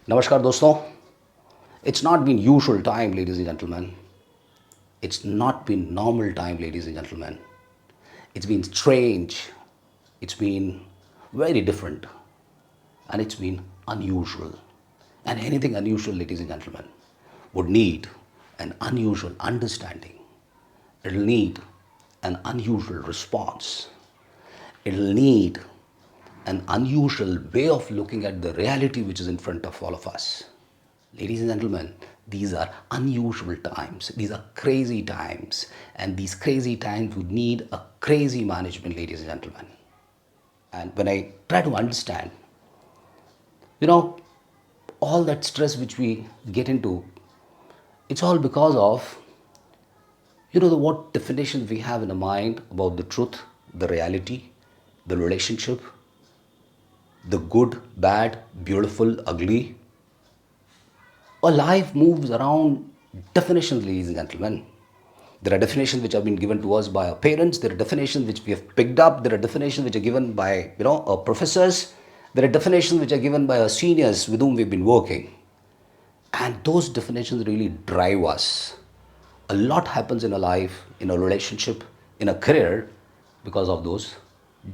नमस्कार दोस्तों. It's not been usual time, ladies and gentlemen. It's not been normal time, ladies and gentlemen. It's been strange. It's been very different. And it's been unusual. And anything unusual, ladies and gentlemen, would need an unusual understanding. It'll need an unusual response. It'll need an unusual way of looking at the reality which is in front of all of us. Ladies and gentlemen, these are unusual times. These are crazy times. And these crazy times would need a crazy management, ladies and gentlemen. And when I try to understand, you know, all that stress which we get into, it's all because of, what definitions we have in our mind about the truth, the reality, the relationship, the good, bad, beautiful, ugly. A life moves around definitions, ladies and gentlemen. There are definitions which have been given to us by our parents. There are definitions which we have picked up. There are definitions which are given by, our professors. There are definitions which are given by our seniors with whom we've been working. And those definitions really drive us. A lot happens in a life, in a relationship, in a career because of those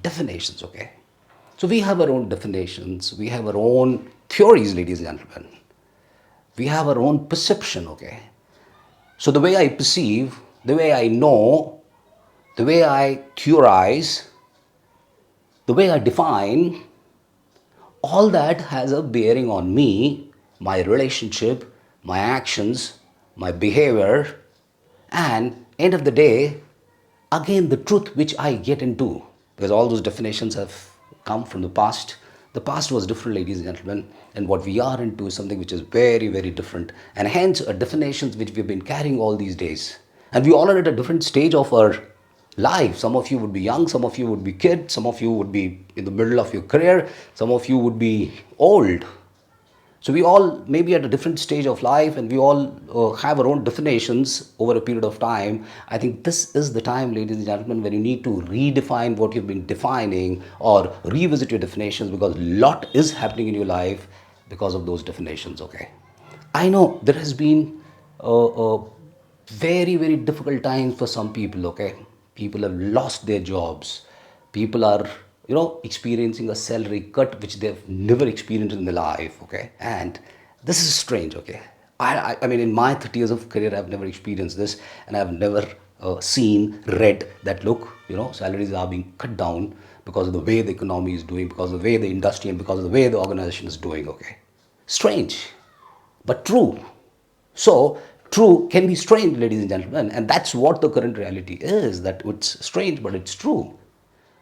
definitions, okay? So we have our own definitions. We have our own theories, ladies and gentlemen. We have our own perception, okay? So the way I perceive, the way I know, the way I theorize, the way I define, all that has a bearing on me, my relationship, my actions, my behavior, and end of the day, again the truth which I get into, because all those definitions have come from the past. The past was different, ladies and gentlemen, and what we are into is something which is very, very different, and hence definitions which we've been carrying all these days. And we all are at a different stage of our life. Some of you would be young, some of you would be kids, some of you would be in the middle of your career, some of you would be old. So we all may be at a different stage of life, and we all have our own definitions over a period of time. I think this is the time, ladies and gentlemen, when you need to redefine what you've been defining or revisit your definitions, because a lot is happening in your life because of those definitions, okay? I know there has been very, very difficult times for some people, okay? People have lost their jobs. People are, experiencing a salary cut which they've never experienced in their life, okay? And this is strange, okay? I mean, in my 30 years of career, I've never experienced this, and I've never read that, look, salaries are being cut down because of the way the economy is doing, because of the way the industry and because of the way the organization is doing, okay? Strange, but true. So, true can be strange, ladies and gentlemen, and that's what the current reality is, that it's strange, but it's true.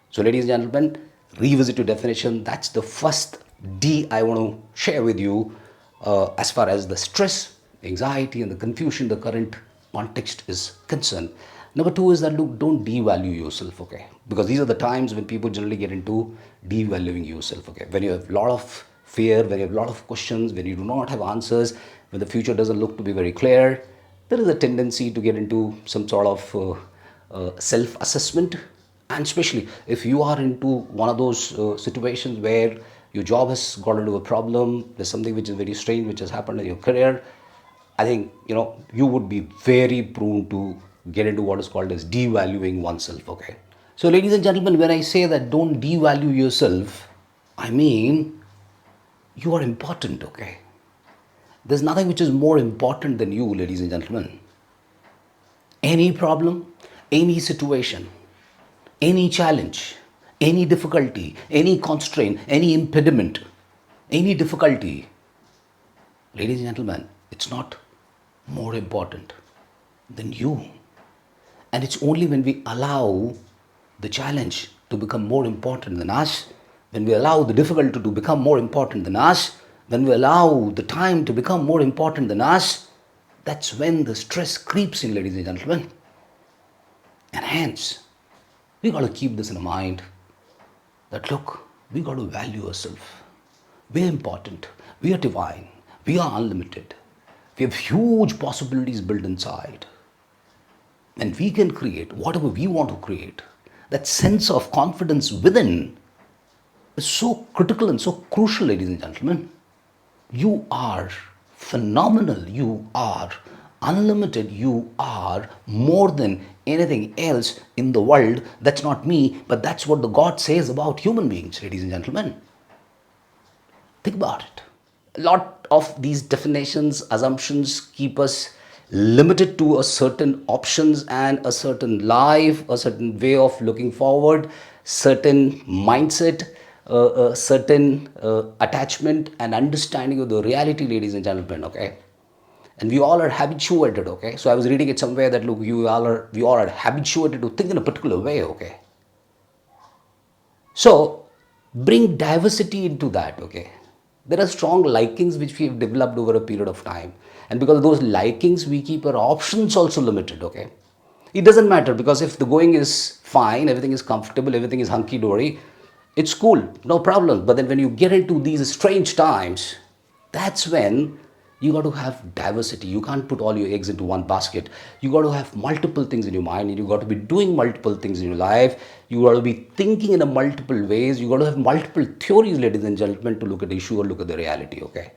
So, ladies and gentlemen, revisit your definition. That's the first D I want to share with you as far as the stress, anxiety, and the confusion, the current context is concerned. Number two is that, look, don't devalue yourself, okay? Because these are the times when people generally get into devaluing yourself, okay? When you have a lot of fear, when you have a lot of questions, when you do not have answers, when the future doesn't look to be very clear, there is a tendency to get into some sort of self assessment. And especially if you are into one of those situations where your job has got into a problem, there's something which is very strange which has happened in your career, I think you would be very prone to get into what is called as devaluing oneself, okay? So, ladies and gentlemen, when I say that don't devalue yourself, I mean you are important, okay? There's nothing which is more important than you, ladies and gentlemen. Any problem, any situation, any challenge, any difficulty, any constraint, any impediment, any difficulty, ladies and gentlemen, it's not more important than you. And it's only when we allow the challenge to become more important than us, when we allow the difficulty to become more important than us, when we allow the time to become more important than us, that's when the stress creeps in, ladies and gentlemen. And hence, we got to keep this in mind that, look, we got to value ourselves. We're important. We are divine. We are unlimited. We have huge possibilities built inside. And we can create whatever we want to create. That sense of confidence within is so critical and so crucial, ladies and gentlemen. You are phenomenal. You are unlimited. You are more than anything else in the world. That's not me, but that's what the God says about human beings, ladies and gentlemen. Think about it. A lot of these definitions, assumptions keep us limited to a certain options and a certain life, a certain way of looking forward, certain mindset, a certain attachment and understanding of the reality, ladies and gentlemen. Okay, and we all are habituated. Okay, so I was reading it somewhere that look, we all are habituated to think in a particular way. Okay, so bring diversity into that, okay? There are strong likings which we have developed over a period of time. And because of those likings, we keep our options also limited, okay? It doesn't matter because if the going is fine, everything is comfortable, everything is hunky dory, it's cool, no problem. But then when you get into these strange times, that's when you got to have diversity. You can't put all your eggs into one basket. You got to have multiple things in your mind, and you got to be doing multiple things in your life. You got to be thinking in a multiple ways. You got to have multiple theories, ladies and gentlemen, to look at the issue or look at the reality, okay?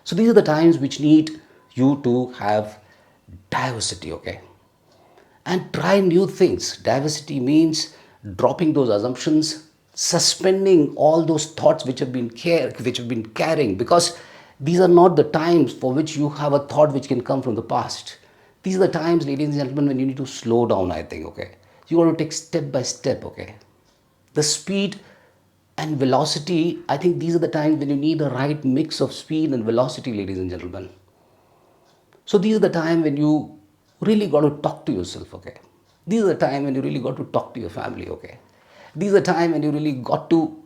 So these are the times which need you to have diversity, okay? And try new things. Diversity means dropping those assumptions, suspending all those thoughts which have been carrying, because these are not the times for which you have a thought which can come from the past. These are the times, ladies and gentlemen, when you need to slow down, I think, okay? You got to take step by step, okay? The speed and velocity, I think these are the times when you need the right mix of speed and velocity, ladies and gentlemen. So these are the time when you really got to talk to yourself, okay? These are the time when you really got to talk to your family, okay? These are the time when you really got to,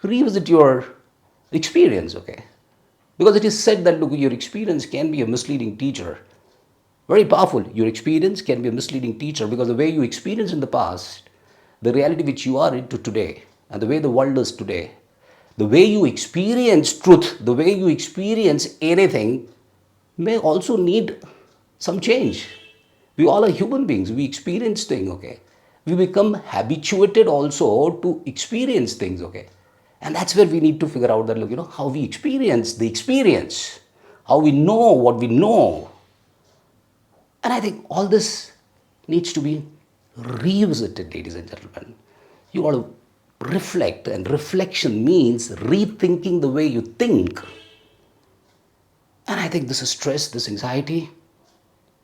revisit your experience, okay? Because it is said that, look, your experience can be a misleading teacher. Very powerful. Your experience can be a misleading teacher because the way you experienced in the past, the reality which you are into today, and the way the world is today, the way you experience truth, the way you experience anything may also need some change. We all are human beings. We experience things, okay? We become habituated also to experience things, okay? And that's where we need to figure out that, look, how we experience the experience, how we know what we know. And I think all this needs to be revisited, ladies and gentlemen. You got to reflect, and reflection means rethinking the way you think. And I think this is stress, this anxiety.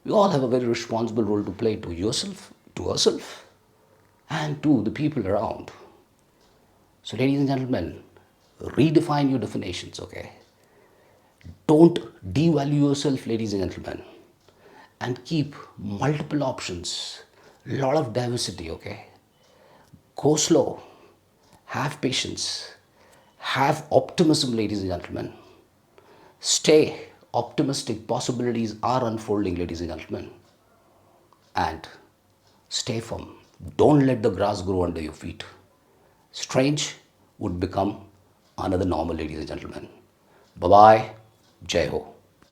We all have a very responsible role to play to yourself, to ourselves, and to the people around. So, ladies and gentlemen, redefine your definitions, okay? Don't devalue yourself, ladies and gentlemen, and keep multiple options, lot of diversity, okay? Go slow, have patience, have optimism, ladies and gentlemen. Stay optimistic. Possibilities are unfolding, ladies and gentlemen. And stay firm. Don't let the grass grow under your feet. Strange would become another normal, ladies and gentlemen. Bye bye. Jai Ho.